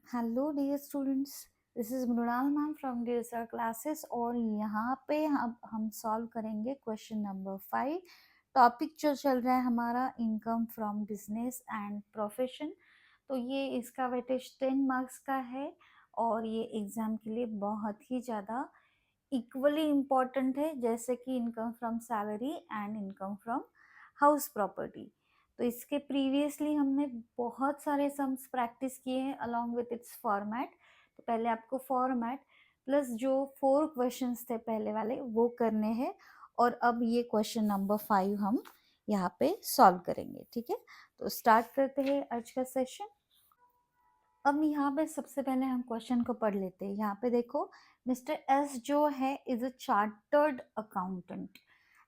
Hello dear students, this is Mrinal ma'am from DSR classes. और यहाँ पे हम सॉल्व करेंगे क्वेश्चन नंबर 5। टॉपिक जो चल रहा है हमारा income from business and profession. तो ये इसका वेटेज 10 मार्क्स का है और ये एग्जाम के लिए बहुत ही ज़्यादा इक्वली इम्पॉर्टेंट है, जैसे कि income from salary and income from house property. तो इसके प्रीवियसली हमने बहुत सारे सम्स प्रैक्टिस किए हैं अलॉन्ग विथ इट्स फॉर्मेट। तो पहले आपको फॉर्मेट प्लस जो 4 क्वेश्चंस थे पहले वाले वो करने हैं, और अब ये क्वेश्चन नंबर 5 हम यहाँ पे सॉल्व करेंगे। ठीक है, तो स्टार्ट करते हैं आज का सेशन। अब यहाँ पे सबसे पहले हम क्वेश्चन को पढ़ लेते हैं। यहाँ पे देखो, मिस्टर एस जो है is a chartered accountant,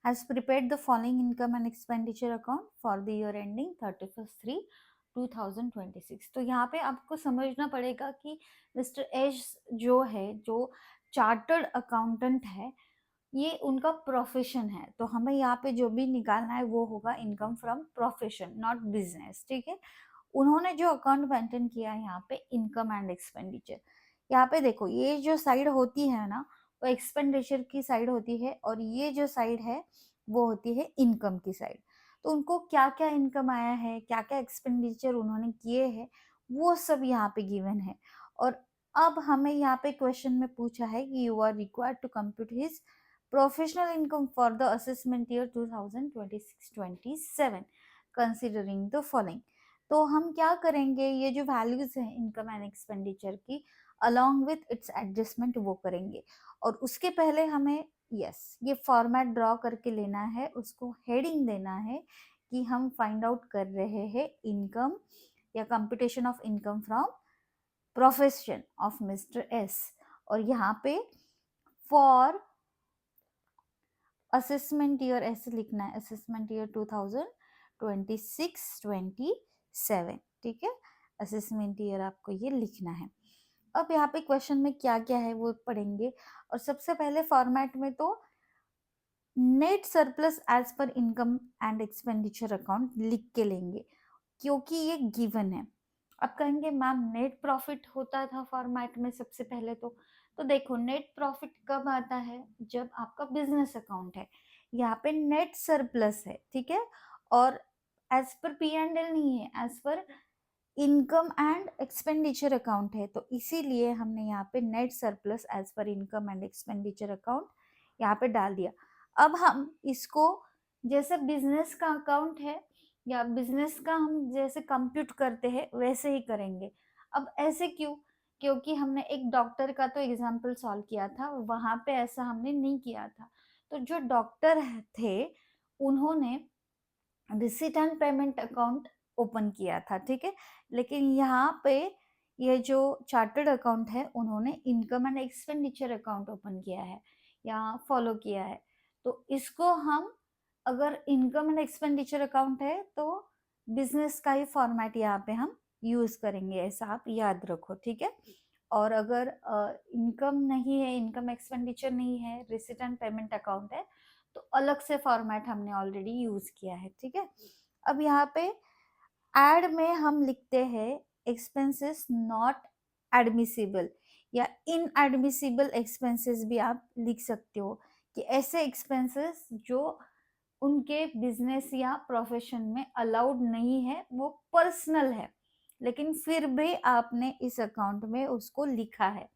has prepared the following income and expenditure account for the year ending 31/3/2026। तो यहाँ पे आपको समझना पड़ेगा कि मिस्टर एस जो है, जो चार्टर्ड अकाउंटेंट है, ये उनका प्रोफेशन है। तो हमें यहाँ पे जो भी निकालना है वो होगा income from profession, not business. ठीक है, उन्होंने जो अकाउंट मेंटेन किया है यहाँ पे इनकम एंड एक्सपेंडिचर। यहाँ पे देखो, ये जो साइड होती है ना, वो एक्सपेंडिचर की साइड होती है, और ये जो साइड है वो होती है इनकम की साइड। तो उनको क्या क्या इनकम आया है, क्या क्या एक्सपेंडिचर उन्होंने किए हैं, वो सब यहाँ पे गिवन है। और अब हमें यहाँ पे क्वेश्चन में पूछा है कि you are required to compute his professional income for the assessment year 2026-27 considering the following. तो हम क्या करेंगे, ये जो वैल्यूज है इनकम एंड एक्सपेंडिचर की अलोंग विथ इट्स एडजस्टमेंट वो करेंगे। और उसके पहले हमें ये फॉर्मेट ड्रॉ करके लेना है, उसको हेडिंग देना है कि हम फाइंड आउट कर रहे हैं इनकम या computation of income from profession of mister S. और यहाँ पे फॉर असेसमेंट ईयर ऐसे लिखना है, असेसमेंट ईयर 2026-27। ठीक है, असेसमेंट ईयर आपको ये लिखना है। अब यहाँ पे क्वेश्चन में क्या क्या है वो पढ़ेंगे। और सबसे पहले फॉर्मेट में तो net surplus as per income and expenditure account लिख के लेंगे, क्योंकि ये गिवन है। अब कहेंगे मैम नेट प्रॉफिट होता था फॉर्मेट में सबसे पहले। तो देखो, नेट प्रॉफिट कब आता है, जब आपका बिजनेस अकाउंट है। यहाँ पे नेट सरप्लस है, ठीक है, और as per P and L नहीं है, as per income and expenditure account है। तो इसीलिए हमने यहाँ पे net surplus as per income and expenditure account यहाँ पे डाल दिया। अब हम इसको जैसे बिजनेस का अकाउंट है या बिजनेस का हम जैसे कंप्यूट करते हैं वैसे ही करेंगे। अब ऐसे क्यों? क्योंकि हमने एक डॉक्टर का तो एग्जाम्पल सॉल्व किया था, वहां पे ऐसा हमने नहीं किया था। तो जो डॉक्टर थे उन्होंने receipt and payment account open किया था, ठीक है। लेकिन यहाँ पे ये जो चार्टर्ड अकाउंट है उन्होंने income and expenditure account open किया है या फॉलो किया है। तो इसको हम, अगर इनकम एंड एक्सपेंडिचर अकाउंट है तो बिजनेस का ही फॉर्मेट यहाँ पे हम यूज करेंगे, ऐसा आप याद रखो, ठीक है। और अगर इनकम नहीं है, इनकम एक्सपेंडिचर नहीं है, रिसीट एंड पेमेंट अकाउंट है, तो अलग से फॉर्मेट हमने ऑलरेडी यूज किया है, ठीक है। अब यहाँ पे एड में हम लिखते हैं एक्सपेंसेस नॉट एडमिसिबल या इनएडमिसिबल एक्सपेंसेस भी आप लिख सकते हो, कि ऐसे एक्सपेंसेस जो उनके बिजनेस या प्रोफेशन में अलाउड नहीं है, वो पर्सनल है, लेकिन फिर भी आपने इस अकाउंट में उसको लिखा है,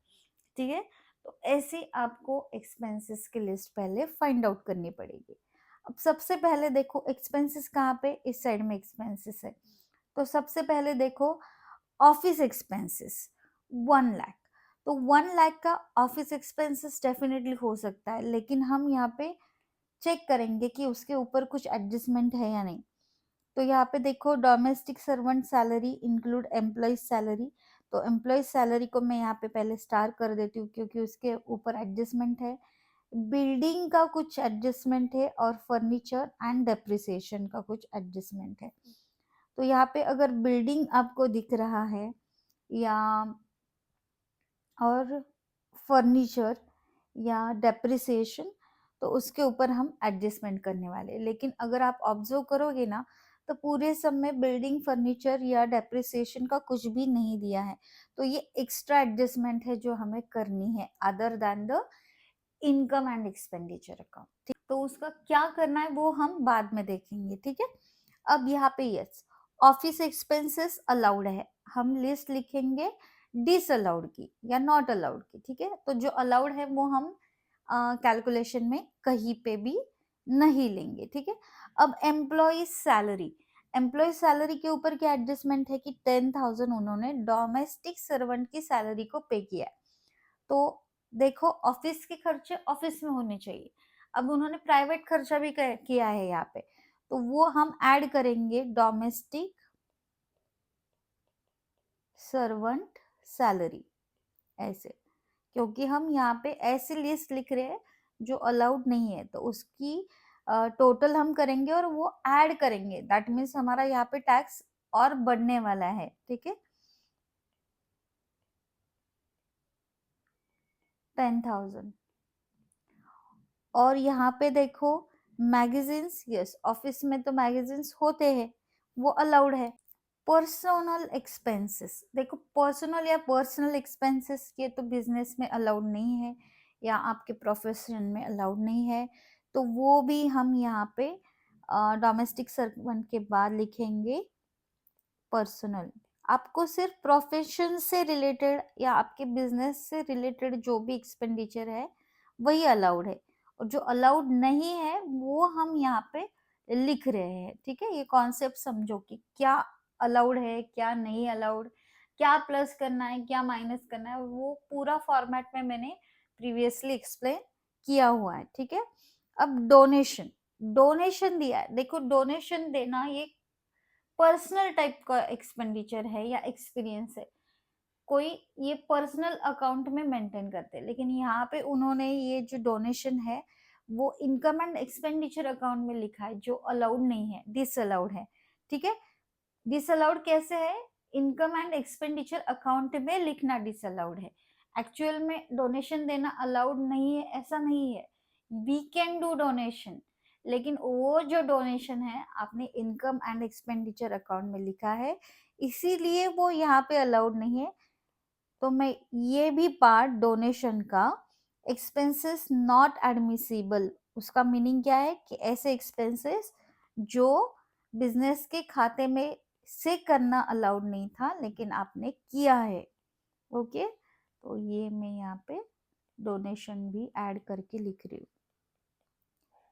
ठीक है। तो ऐसे आपको एक्सपेंसेस की लिस्ट पहले फाइंड आउट करनी पड़ेगी। अब सबसे पहले देखो एक्सपेंसेस कहाँ पे, इस साइड में एक्सपेंसेस है। तो सबसे पहले देखो ऑफिस एक्सपेंसेस 1 लाख। तो 1 लाख का ऑफिस एक्सपेंसेस डेफिनेटली हो सकता है, लेकिन हम यहाँ पे चेक करेंगे कि उसके ऊपर कुछ एडजस्टमेंट है या नहीं। तो यहाँ पे देखो domestic servant salary include employee salary. तो एम्प्लॉय सैलरी को मैं यहाँ पे पहले स्टार कर देती हूँ क्योंकि उसके ऊपर एडजस्टमेंट है। बिल्डिंग का कुछ एडजस्टमेंट है और फर्नीचर एंड डेप्रिसिएशन का कुछ एडजस्टमेंट है। तो यहाँ पे अगर बिल्डिंग आपको दिख रहा है या और फर्नीचर या डेप्रिसिएशन, तो उसके ऊपर हम एडजस्टमेंट करने वाले। लेकिन अगर आप ऑब्जर्व करोगे ना, तो पूरे सब में बिल्डिंग फर्नीचर या डेप्रिसिएशन का कुछ भी नहीं दिया है, तो ये एक्स्ट्रा एडजस्टमेंट है जो हमें करनी है other than the income and expenditure account. ठीक, तो उसका क्या करना है वो हम बाद में देखेंगे। ठीक है, अब यहाँ पे यस ऑफिस एक्सपेंसेस अलाउड है, हम लिस्ट लिखेंगे डिसअलाउड की या नॉट अलाउड की। ठीक है, तो जो अलाउड है वो हम कैलकुलेशन में कहीं पे भी नहीं लेंगे। ठीक है, अब एम्प्लॉय सैलरी के ऊपर क्या एडजस्टमेंट है कि 10,000 उन्होंने डोमेस्टिक सर्वेंट की सैलरी को पे किया है। तो देखो ऑफिस के खर्चे ऑफिस में होने चाहिए, अब उन्होंने प्राइवेट खर्चा भी किया है यहाँ पे, तो वो हम ऐड करेंगे डोमेस्टिक सर्वेंट सैलरी ऐसे, क्योंकि हम यहाँ पे ऐसी लिस्ट लिख रहे हैं जो अलाउड नहीं है, तो उसकी टोटल हम करेंगे और वो ऐड करेंगे, दैट मीन्स हमारा यहाँ पे टैक्स और बढ़ने वाला है। ठीक है, 10,000। और यहाँ पे देखो मैगजीन्स, यस ऑफिस में तो मैगजीन्स होते हैं, वो अलाउड है। पर्सनल एक्सपेंसेस, देखो पर्सनल या पर्सनल एक्सपेंसेस ये तो बिजनेस में अलाउड नहीं है या आपके प्रोफेशन में अलाउड नहीं है, तो वो भी हम यहाँ पे डोमेस्टिक सर्वेंट के बाद लिखेंगे पर्सनल। आपको सिर्फ प्रोफेशन से रिलेटेड या आपके बिजनेस से रिलेटेड जो भी एक्सपेंडिचर है वही अलाउड है, और जो अलाउड नहीं है वो हम यहाँ पे लिख रहे हैं। ठीक है, ये कॉन्सेप्ट समझो कि क्या अलाउड है क्या नहीं अलाउड, क्या प्लस करना है क्या माइनस करना है, वो पूरा फॉर्मेट में मैंने प्रीवियसली एक्सप्लेन किया हुआ है। ठीक है, अब डोनेशन, डोनेशन दिया है, देखो डोनेशन देना ये पर्सनल टाइप का एक्सपेंडिचर है या एक्सपीरियंस है, कोई ये पर्सनल अकाउंट में मेंटेन करते हैं, लेकिन यहाँ पे उन्होंने ये जो डोनेशन है वो इनकम एंड एक्सपेंडिचर अकाउंट में लिखा है जो अलाउड नहीं है, डिसअलाउड है। ठीक है, डिसअलाउड कैसे है, इनकम एंड एक्सपेंडिचर अकाउंट में लिखना डिसअलाउड है, एक्चुअल में डोनेशन देना अलाउड नहीं है ऐसा नहीं है, वी कैन डू डोनेशन, लेकिन वो जो डोनेशन है आपने इनकम एंड एक्सपेंडिचर अकाउंट में लिखा है, इसीलिए वो यहाँ पे अलाउड नहीं है। तो मैं ये भी पार्ट डोनेशन का एक्सपेंसेस नॉट एडमिसिबल, उसका मीनिंग क्या है कि ऐसे एक्सपेंसेस जो बिजनेस के खाते में से करना अलाउड नहीं था लेकिन आपने किया है। ओके, तो ये मैं यहाँ पे डोनेशन भी ऐड करके लिख रही हूँ।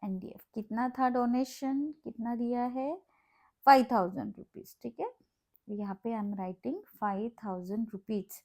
एनडीएफ कितना था, डोनेशन कितना दिया है, 5,000 रुपीज। ठीक है, यहाँ पे I am writing 5,000 rupees.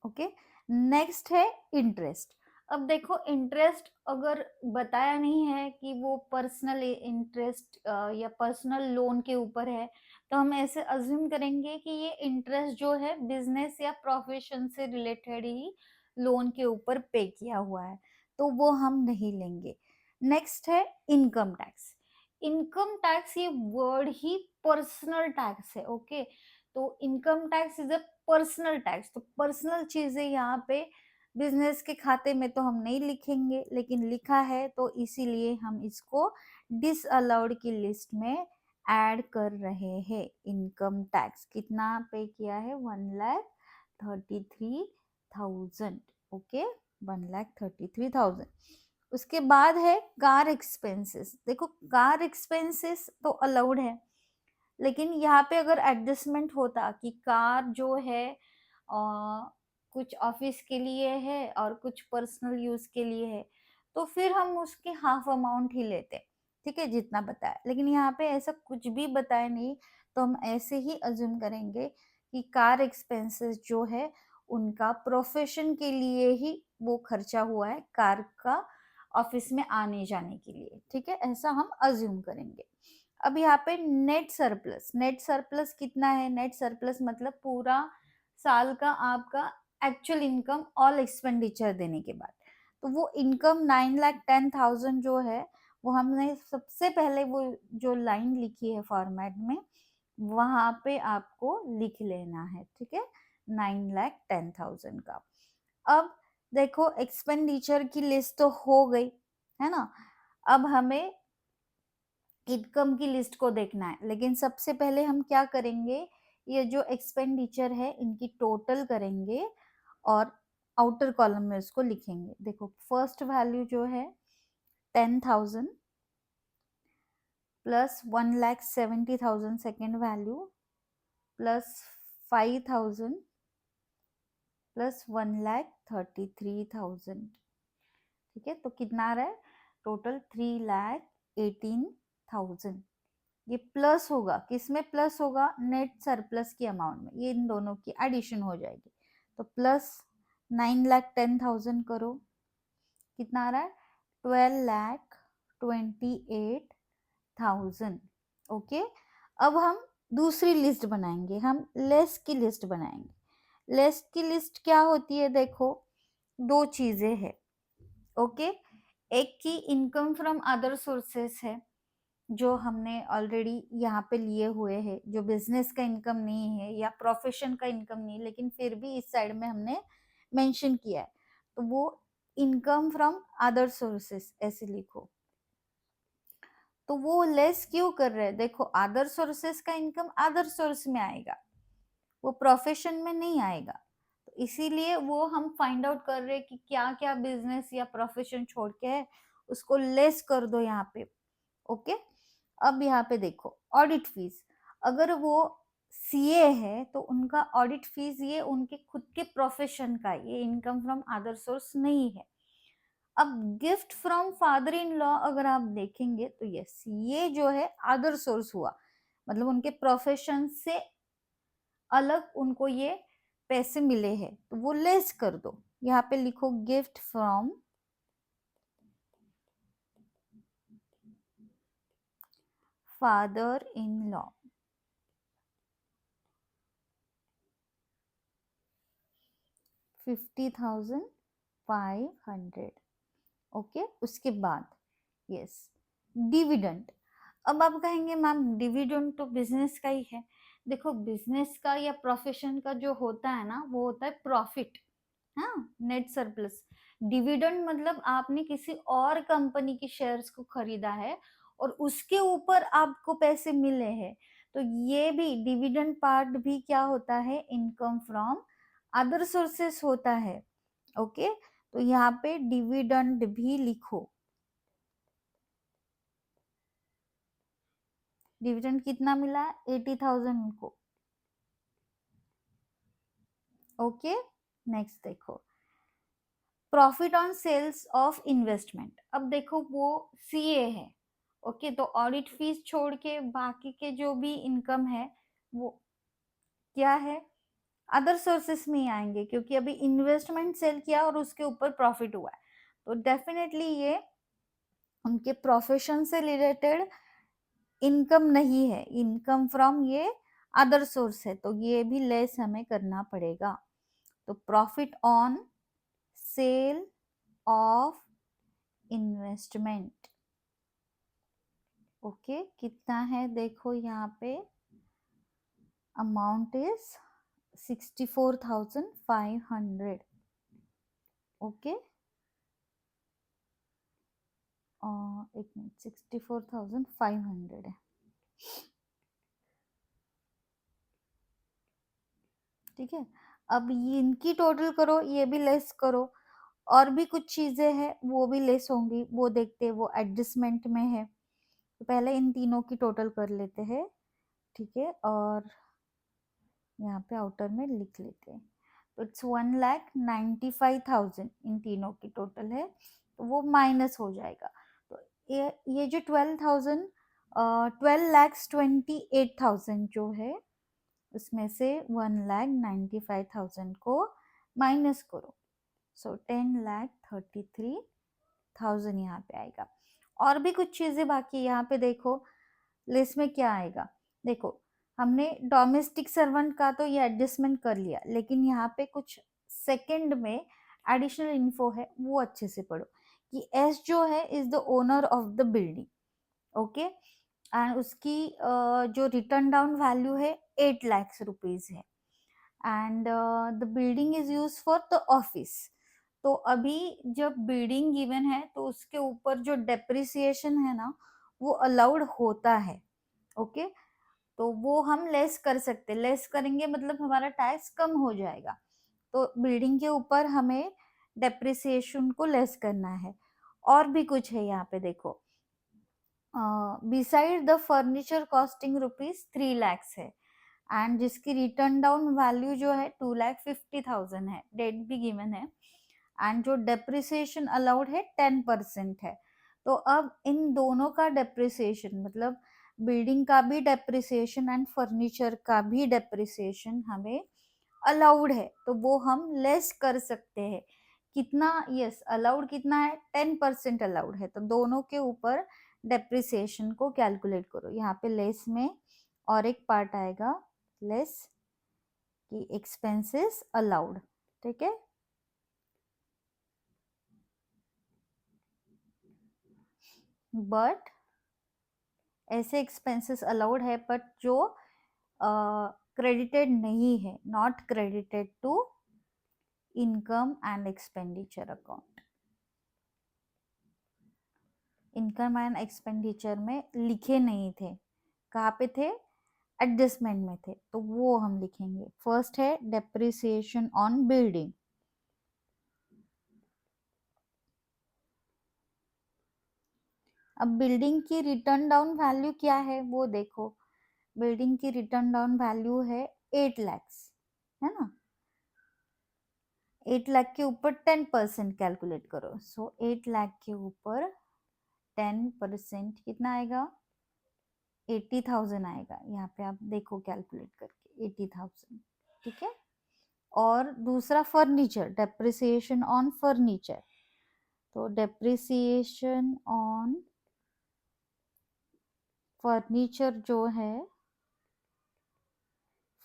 Okay, next है इंटरेस्ट। अब देखो इंटरेस्ट अगर बताया नहीं है कि वो पर्सनल इंटरेस्ट या पर्सनल लोन के ऊपर है, तो हम ऐसे अज्यूम करेंगे कि ये इंटरेस्ट जो है बिजनेस या प्रोफेशन से रिलेटेड ही लोन के ऊपर पे किया हुआ है, तो वो हम नहीं लेंगे। नेक्स्ट है इनकम टैक्स। इनकम टैक्स ये वर्ड ही पर्सनल टैक्स है। ओके, तो income tax is a personal tax, तो पर्सनल चीजें यहाँ पे बिजनेस के खाते में तो हम नहीं लिखेंगे, लेकिन लिखा है तो इसीलिए हम इसको डिसअलाउड की लिस्ट में ऐड कर रहे हैं। इनकम टैक्स कितना पे किया है, 1,33,000। ओके, 1,33,000। उसके बाद है कार एक्सपेंसेस। देखो कार एक्सपेंसेस तो अलाउड है, लेकिन यहाँ पे अगर एडजस्टमेंट होता कि कार जो है कुछ ऑफिस के लिए है और कुछ पर्सनल यूज के लिए है, तो फिर हम उसके हाफ अमाउंट ही लेते। ठीक है, जितना बताया, लेकिन यहाँ पे ऐसा कुछ भी बताया नहीं, तो हम ऐसे ही अज्यूम करेंगे कि कार एक्सपेंसेस जो है उनका प्रोफेशन के लिए ही वो खर्चा हुआ है, कार का ऑफिस में आने जाने के लिए। ठीक है, ऐसा हम अज्यूम करेंगे। अब यहाँ पे नेट सरप्लस, नेट सरप्लस कितना है, नेट सरप्लस मतलब पूरा साल का आपका एक्चुअल इनकम ऑल एक्सपेंडिचर देने के बाद, तो वो इनकम 9,10,000 जो है वो हमने सबसे पहले वो जो लाइन लिखी है फॉर्मेट में वहां पे आपको लिख लेना है। ठीक है, 9,10,000 का। अब देखो एक्सपेंडिचर की लिस्ट तो हो गई है ना, अब हमें इनकम की लिस्ट को देखना है, लेकिन सबसे पहले हम क्या करेंगे, ये जो एक्सपेंडिचर है इनकी टोटल करेंगे और आउटर कॉलम में उसको लिखेंगे। देखो फर्स्ट वैल्यू जो है 10,000 plus 1,70,000 second value plus 5,000 plus 1,33,000। ठीक है, तो कितना आ रहा है टोटल 3,18,000। ये प्लस होगा, किसमें प्लस होगा, नेट सरप्लस की अमाउंट में, ये इन दोनों की एडिशन हो जाएगी। तो प्लस 9,10,000 करो, कितना आ रहा है 12,28,000। ओके, अब हम दूसरी लिस्ट बनाएंगे, हम लेस की लिस्ट बनाएंगे। लेस की लिस्ट क्या होती है, देखो दो चीजें हैं। ओके, एक की इनकम फ्रॉम अदर सोर्सेस है, जो हमने ऑलरेडी यहाँ पे लिए हुए हैं, जो बिजनेस का इनकम नहीं है या प्रोफेशन का इनकम नहीं, लेकिन फिर भी इस साइड में हमने मेंशन किया है, तो वो इनकम फ्रॉम अदर सोर्सेस ऐसे लिखो। तो वो लेस क्यों कर रहे हैं, देखो अदर सोर्सेस का इनकम अदर सोर्स में आएगा, वो प्रोफेशन में नहीं आएगा, तो इसीलिए वो हम फाइंड आउट कर रहे हैं कि क्या क्या बिजनेस या प्रोफेशन छोड़ के है, उसको लेस कर दो यहाँ पे। ओके, अब यहाँ पे देखो ऑडिट फीस, अगर वो सीए है तो उनका ऑडिट फीस ये उनके खुद के प्रोफेशन का, ये इनकम फ्रॉम अदर सोर्स नहीं है। अब gift from father in law अगर आप देखेंगे तो यस, ये जो है अदर सोर्स हुआ, मतलब उनके प्रोफेशन से अलग उनको ये पैसे मिले हैं, तो वो लेस कर दो। यहाँ पे लिखो gift from father in law, 50,500। Okay, उसके बाद यस डिविडेंड। अब आप कहेंगे मैम डिविडेंड तो बिजनेस का ही है। देखो बिजनेस का या प्रोफेशन का जो होता है ना, वो होता है प्रॉफिट, हाँ नेट सरप्लस। डिविडेंड मतलब आपने किसी और कंपनी की शेयर्स को खरीदा है और उसके ऊपर आपको पैसे मिले हैं, तो ये भी डिविडेंड पार्ट भी क्या होता है, इनकम फ्रॉम अदर सोर्सेस होता है। ओके, तो यहाँ पे डिविडेंड भी लिखो। डिविडेंड कितना मिला, 80,000 उनको। ओके, नेक्स्ट देखो profit on sales of investment. अब देखो वो सीए है, ओके, तो ऑडिट फीस छोड़ के बाकी के जो भी इनकम है वो क्या है, अदर सोर्सेस में ही आएंगे, क्योंकि अभी इन्वेस्टमेंट सेल किया और उसके ऊपर प्रॉफिट हुआ है, तो डेफिनेटली ये उनके प्रोफेशन से रिलेटेड इनकम नहीं है, इनकम फ्रॉम ये अदर सोर्स है, तो ये भी लेस हमें करना पड़ेगा। तो profit on sale of investment, okay, कितना है देखो यहाँ पे अमाउंट इज 64,500। ओके, एक मिनट, 64,500 है। ठीक है, अब ये इनकी टोटल करो, ये भी लेस करो, और भी कुछ चीजें हैं वो भी लेस होंगी, वो देखते हैं, वो एडजस्टमेंट में है, तो पहले इन तीनों की टोटल कर लेते हैं। ठीक है, और यहाँ पे आउटर में लिख लेते हैं, तो इट्स 1,95,000 इन तीनों की टोटल है, तो वो माइनस हो जाएगा। तो ये जो 12,28,000 जो है उसमें से 1,95,000 को माइनस करो, सो 10,33,000 यहाँ पे आएगा। और भी कुछ चीजें बाकी यहाँ पे देखो लिस्ट में क्या आएगा, देखो हमने डोमेस्टिक सर्वेंट का तो ये एडजस्टमेंट कर लिया, लेकिन यहाँ पे कुछ सेकंड में एडिशनल इन्फो है, वो अच्छे से पढ़ो कि एस जो है is the owner of the building. Okay, and उसकी जो रिटर्न डाउन वैल्यू है 8 लाख रुपीज है, and the building is use for the office. तो अभी जब बिल्डिंग गिवन है तो उसके ऊपर जो डेप्रिसिएशन है ना, वो अलाउड होता है। ओके, तो वो हम लेस कर सकते, लेस करेंगे मतलब हमारा टैक्स कम हो जाएगा। तो बिल्डिंग के ऊपर हमें डेप्रिसिएशन को लेस करना है। और भी कुछ है यहाँ पे देखो, beside the furniture costing ₹3 lakh है, एंड जिसकी रिटर्न डाउन वैल्यू जो है 2,50,000 है, डेट भी गिवन है, एंड जो डेप्रिसिएशन अलाउड है 10% है। तो अब इन दोनों का डेप्रिसिएशन मतलब बिल्डिंग का भी डेप्रिसिएशन एंड फर्नीचर का भी डेप्रिसिएशन हमें अलाउड है, तो वो हम लेस कर सकते हैं। कितना? यस, अलाउड कितना है? 10% अलाउड है, तो दोनों के ऊपर डेप्रिसिएशन को कैलकुलेट करो। यहाँ पे लेस में और एक पार्ट आएगा लेस की एक्सपेंसेस अलाउड, ठीक है। बट ऐसे एक्सपेंसेस अलाउड है बट जो क्रेडिटेड नहीं है, not credited to income and expenditure account. Income and expenditure में लिखे नहीं थे, कहाँ पे थे? एडजस्टमेंट में थे, तो वो हम लिखेंगे। फर्स्ट है डेप्रिसिएशन ऑन बिल्डिंग। अब बिल्डिंग की रिटर्न डाउन वैल्यू क्या है वो देखो, बिल्डिंग की रिटर्न डाउन वैल्यू है 8 लाख, है ना। 8 लाख के ऊपर 10% कैलकुलेट करो। सो 8 लाख के ऊपर 10% कितना आएगा? 80,000 आएगा। यहाँ पे आप देखो कैलकुलेट करके 80,000, ठीक है। और दूसरा फर्नीचर, डेप्रिसिएशन ऑन फर्नीचर, तो डेप्रिसिएशन ऑन फर्नीचर जो है,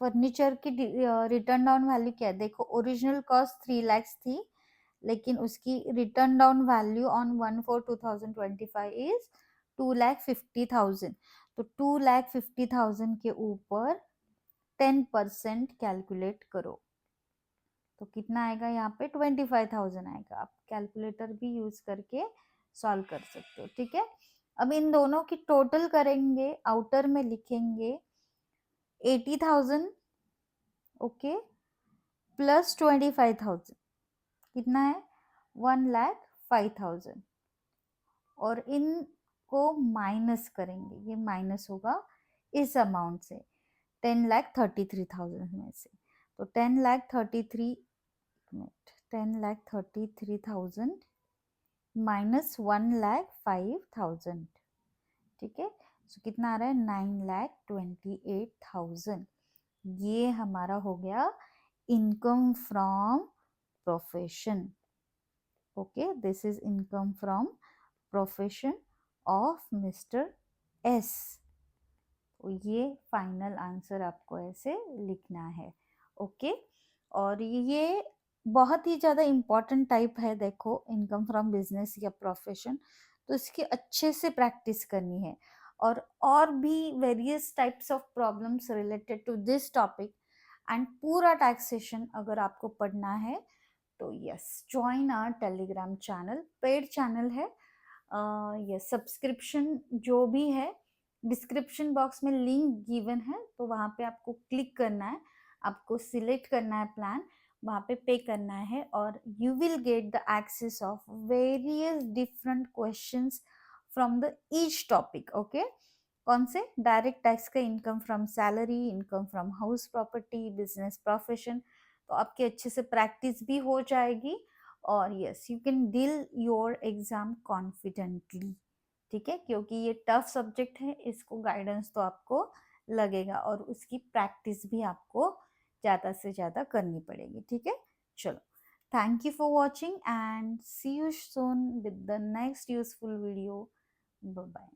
फर्नीचर की रिटर्न डाउन वैल्यू क्या है देखो, ओरिजिनल कॉस्ट 3 लाख थी, लेकिन उसकी return down value on 1/4/2025 is 2,50,000। तो 2,50,000 के ऊपर 10% कैलकुलेट करो, तो कितना आएगा? यहाँ पे 25,000 आएगा। आप कैलकुलेटर भी यूज करके सॉल्व कर सकते हो, ठीक है। अब इन दोनों की टोटल करेंगे, आउटर में लिखेंगे 80,000, ओके, प्लस 25,000 कितना है? 1,05,000, और इनको माइनस करेंगे, ये माइनस होगा इस अमाउंट से, 10,33,000 में से। तो 10,33,000 माइनस 1,05,000, ठीक है। सो कितना आ रहा है? 9,28,000। ये हमारा हो गया income from profession. Okay, this is income from profession of mister S. तो ये फाइनल आंसर आपको ऐसे लिखना है, ओके। और ये बहुत ही ज़्यादा इम्पॉर्टेंट टाइप है, देखो, इनकम फ्रॉम बिजनेस या प्रोफेशन, तो इसकी अच्छे से प्रैक्टिस करनी है। और भी various types of problems related to this topic and पूरा टैक्सेशन अगर आपको पढ़ना है तो yes, join our Telegram channel, paid channel है। यस, सब्सक्रिप्शन जो भी है डिस्क्रिप्शन बॉक्स में लिंक गिवन है, तो वहाँ पे आपको क्लिक करना है, आपको सिलेक्ट करना है प्लान, वहाँ पे करना है, और you will get the access of various different questions from the each topic, okay. कौन से? डायरेक्ट टैक्स का, income from salary, income from house property, business profession, तो आपके अच्छे से प्रैक्टिस भी हो जाएगी, और yes, you can deal your exam confidently, ठीक है, क्योंकि ये टफ सब्जेक्ट है, इसको गाइडेंस तो आपको लगेगा और उसकी प्रैक्टिस भी आपको ज़्यादा से ज़्यादा करनी पड़ेगी, ठीक है। चलो, thank you for watching and see you soon with the next useful video. Bye bye.